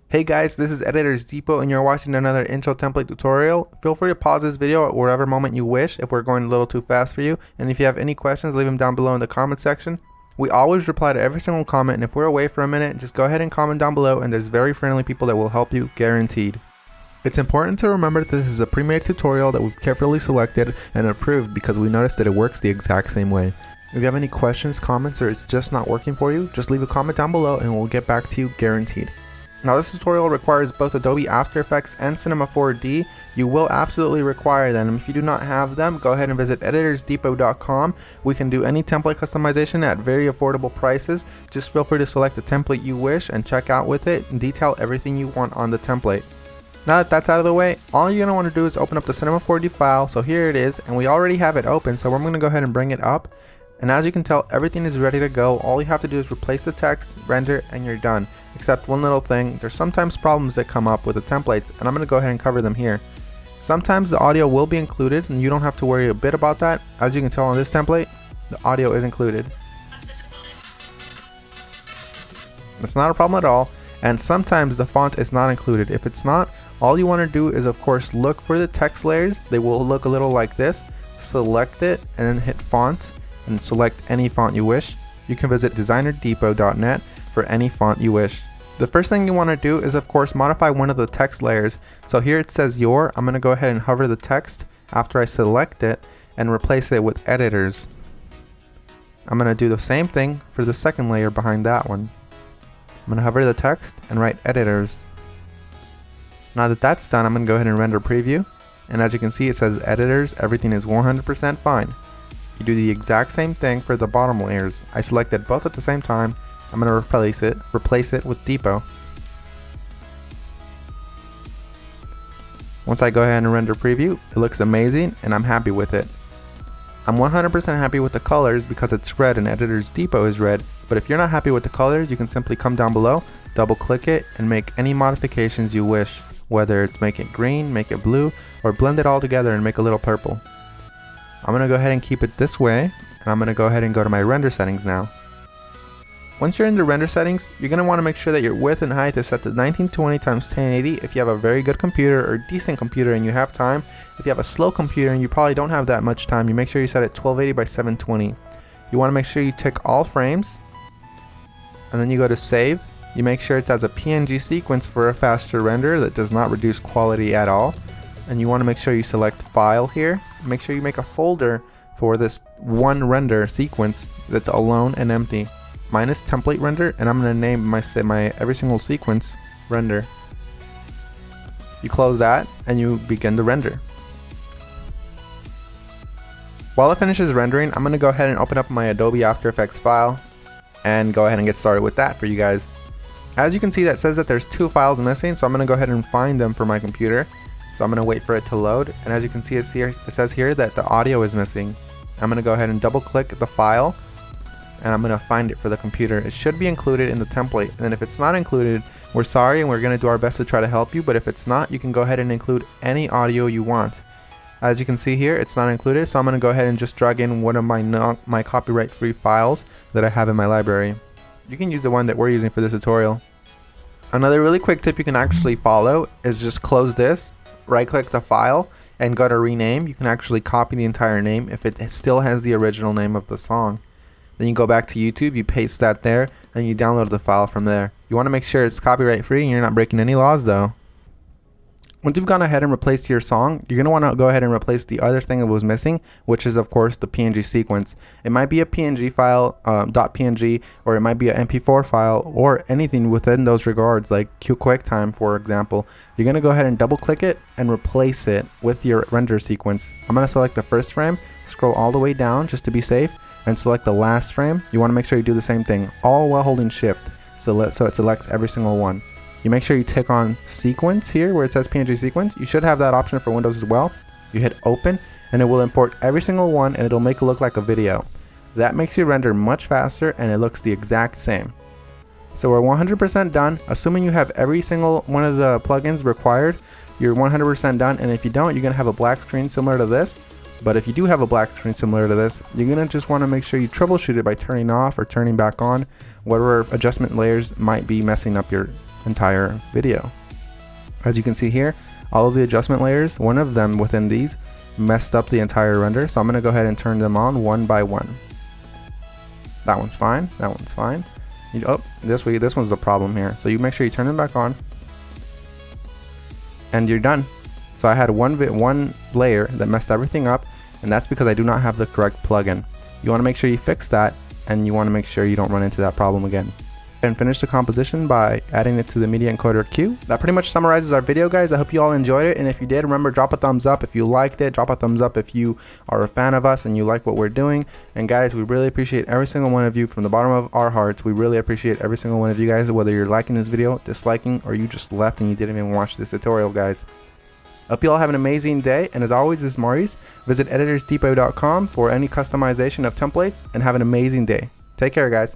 Hey guys, this is Editors Depot and you're watching another intro template tutorial. Feel free to pause this video at whatever moment you wish if we're going a little too fast for you. And if you have any questions, leave them down below in the comment section. We always reply to every single comment, and if we're away for a minute, just go ahead and comment down below and there's very friendly people that will help you, guaranteed. It's important to remember that this is a pre-made tutorial that we've carefully selected and approved because we noticed that it works the exact same way. If you have any questions, comments, or it's just not working for you, just leave a comment down below and we'll get back to you, guaranteed. Now this tutorial requires both Adobe After Effects and Cinema 4D. You will absolutely require them. If you do not have them, go ahead and visit EditorsDepot.com. We can do any template customization at very affordable prices. Just feel free to select the template you wish and check out with it and detail everything you want on the template. Now that that's out of the way, all you're going to want to do is open up the Cinema 4D file. So here it is, and we already have it open, so we're going to go ahead and bring it up. And as you can tell, everything is ready to go. All you have to do is replace the text, render, and you're done. Except one little thing, there's sometimes problems that come up with the templates, and I'm going to go ahead and cover them here. Sometimes the audio will be included, and you don't have to worry a bit about that. As you can tell on this template, the audio is included. It's not a problem at all, and sometimes the font is not included. If it's not, all you want to do is of course look for the text layers. They will look a little like this. Select it, and then hit font, and select any font you wish. You can visit designerdepot.net for any font you wish. The first thing you want to do is of course modify one of the text layers. So here it says your. I'm going to go ahead and hover the text after I select it and replace it with editors. I'm going to do the same thing for the second layer behind that one. I'm going to hover the text and write editors. Now that that's done, I'm going to go ahead and render preview. And as you can see, it says editors, everything is 100% fine. You do the exact same thing for the bottom layers. I selected both at the same time. I'm going to replace it with Depot. Once I go ahead and render preview, it looks amazing and I'm happy with it. I'm 100% happy with the colors because it's red and Editors Depot is red, but if you're not happy with the colors, you can simply come down below, double click it, and make any modifications you wish, whether it's make it green, make it blue, or blend it all together and make a little purple. I'm going to go ahead and keep it this way, and I'm going to go ahead and go to my render settings now. Once you're in the render settings, you're going to want to make sure that your width and height is set to 1920 x 1080 if you have a very good computer or decent computer and you have time. If you have a slow computer and you probably don't have that much time, you make sure you set it 1280 by 720. You want to make sure you tick all frames, and then you go to save. You make sure it's as a PNG sequence for a faster render that does not reduce quality at all. And you want to make sure you select file here. Make sure you make a folder for this one render sequence that's alone and empty. Mine is template render, and I'm going to name my every single sequence render. You close that and you begin the render. While it finishes rendering, I'm going to go ahead and open up my Adobe After Effects file and go ahead and get started with that for you guys. As you can see, that says that there's two files missing, so I'm going to go ahead and find them for my computer. So I'm going to wait for it to load, and as you can see, it says here that the audio is missing. I'm going to go ahead and double click the file, and I'm going to find it for the computer. It should be included in the template, and if it's not included, we're sorry and we're going to do our best to try to help you, but if it's not, you can go ahead and include any audio you want. As you can see here, it's not included, so I'm going to go ahead and just drag in one of my copyright-free files that I have in my library. You can use the one that we're using for this tutorial. Another really quick tip you can actually follow is just close this, right click the file, and go to rename. You can actually copy the entire name if it still has the original name of the song. Then you go back to YouTube, you paste that there, and you download the file from there. You want to make sure it's copyright free and you're not breaking any laws though. Once you've gone ahead and replaced your song, you're going to want to go ahead and replace the other thing that was missing, which is of course the PNG sequence. It might be a PNG file, .png, or it might be an MP4 file, or anything within those regards, like QuickTime for example. You're going to go ahead and double click it and replace it with your render sequence. I'm going to select the first frame, scroll all the way down just to be safe, and select the last frame. You want to make sure you do the same thing, all while holding shift, so it selects every single one. You make sure you tick on sequence here where it says PNG sequence. You should have that option for Windows as well. You hit open and it will import every single one and it'll make it look like a video. That makes your render much faster and it looks the exact same. So we're 100% done. Assuming you have every single one of the plugins required, you're 100% done, and if you don't, you're going to have a black screen similar to this. But if you do have a black screen similar to this, you're going to just want to make sure you troubleshoot it by turning off or turning back on whatever adjustment layers might be messing up your entire video. As you can see here, all of the adjustment layers, one of them within these messed up the entire render, so I'm going to go ahead and turn them on one by one. That one's fine, that one's fine. Oh, this one's the problem here. So you make sure you turn them back on and you're done. So I had one layer that messed everything up, and that's because I do not have the correct plugin. You want to make sure you fix that, and you want to make sure you don't run into that problem again. And finish the composition by adding it to the media encoder queue. That pretty much summarizes our video, guys. I hope you all enjoyed it, and if you did, remember, drop a thumbs up if you liked it. Drop a thumbs up if you are a fan of us and you like what we're doing. And guys, we really appreciate every single one of you from the bottom of our hearts. We really appreciate every single one of you guys, whether you're liking this video, disliking, or you just left and you didn't even watch this tutorial, guys. Hope you all have an amazing day, and as always, this is Maurice. Visit EditorsDepot.com for any customization of templates, and have an amazing day. Take care, guys.